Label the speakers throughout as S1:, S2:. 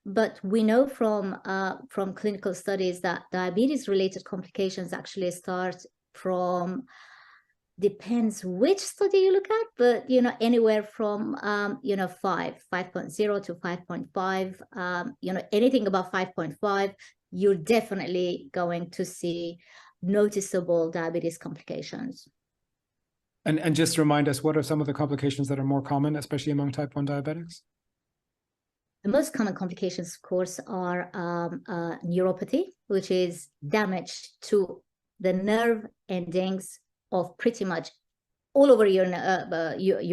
S1: But we know from clinical studies that diabetes-related complications actually start from, depends which study you look at, but anywhere from 5.0 to 5.5. Anything above 5.5, you're definitely going to see noticeable diabetes complications.
S2: And just remind us, what are some of the complications that are more common, especially among type 1 diabetics?
S1: The most common complications, of course, are neuropathy, which is damage to the nerve endings of pretty much all over your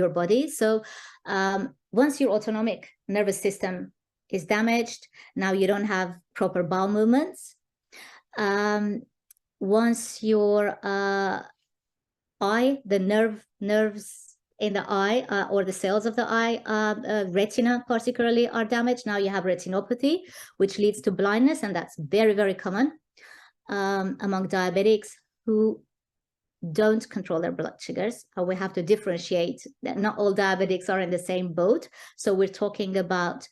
S1: body. So once your autonomic nervous system is damaged, now you don't have proper bowel movements. Once your eye, the nerves in the eye or the cells of the eye, retina particularly, are damaged, now you have retinopathy, which leads to blindness, and that's very, very common among diabetics who don't control their blood sugars. We have to differentiate that not all diabetics are in the same boat. So we're talking about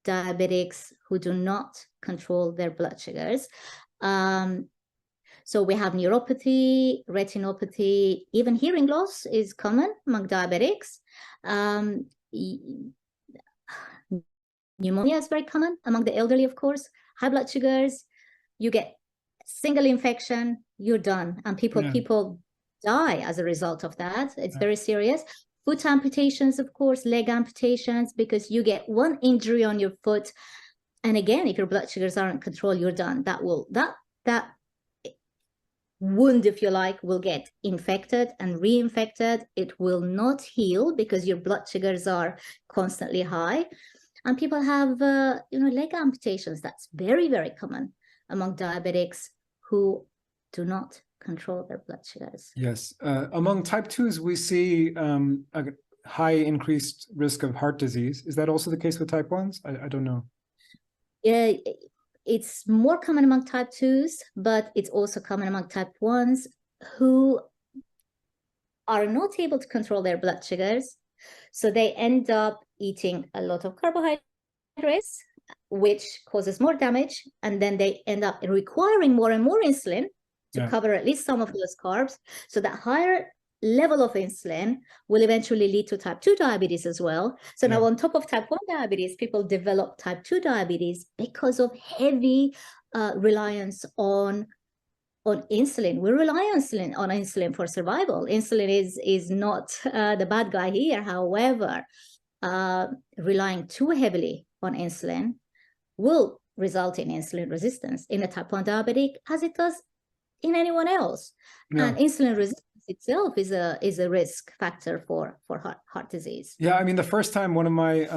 S1: diabetics who do not control their blood sugars. So we have neuropathy, retinopathy, even hearing loss is common among diabetics. Pneumonia is very common among the elderly, of course. High blood sugars, you get single infection, you're done. And people die as a result of that. It's very serious. Foot amputations, of course, leg amputations, because you get one injury on your foot. And again, if your blood sugars aren't controlled, you're done. That wound, if you like, will get infected and reinfected. It will not heal because your blood sugars are constantly high. And people have, leg amputations. That's very, very common among diabetics who do not control their blood sugars.
S2: Yes. Among type 2s, we see a high increased risk of heart disease. Is that also the case with type 1s? I don't know.
S1: Yeah, it's more common among type 2s, but it's also common among type 1s who are not able to control their blood sugars. So they end up eating a lot of carbohydrates, which causes more damage. And then they end up requiring more and more insulin to cover at least some of those carbs. So that higher level of insulin will eventually lead to type 2 diabetes as well. So now on top of type 1 diabetes, people develop type 2 diabetes because of heavy reliance on insulin. We rely on insulin for survival. Insulin is not the bad guy here. However, relying too heavily on insulin will result in insulin resistance in a type 1 diabetic, as it does in anyone else. And insulin resistance itself is a risk factor for heart disease.
S2: Yeah, I mean, the first time one of my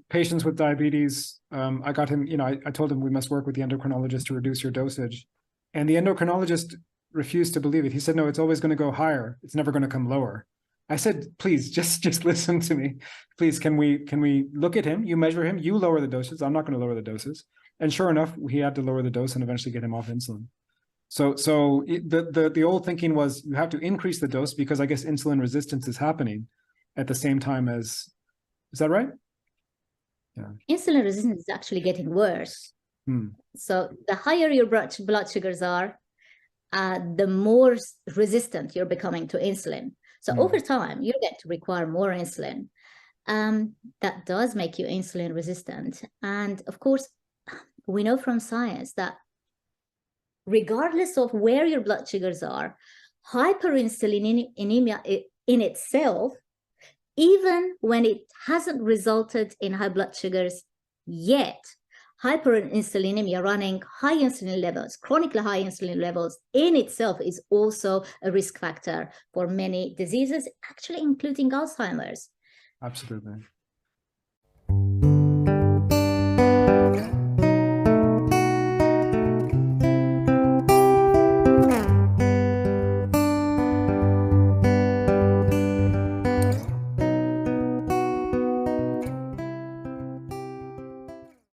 S2: patients with diabetes, I got him, I told him we must work with the endocrinologist to reduce your dosage. And the endocrinologist refused to believe it. He said, no, it's always going to go higher. It's never going to come lower. I said, please, just listen to me. Please, can we look at him? You measure him, you lower the doses. I'm not going to lower the doses. And sure enough, he had to lower the dose and eventually get him off insulin. So the old thinking was you have to increase the dose because I guess insulin resistance is happening at the same time as, is that right? Yeah.
S1: Insulin resistance is actually getting worse. So the higher your blood sugars are, the more resistant you're becoming to insulin. So over time, you get to require more insulin. That does make you insulin resistant. And of course, we know from science that regardless of where your blood sugars are, hyperinsulinemia in itself, even when it hasn't resulted in high blood sugars yet, hyperinsulinemia, running high insulin levels, chronically high insulin levels in itself is also a risk factor for many diseases, actually including Alzheimer's.
S2: Absolutely.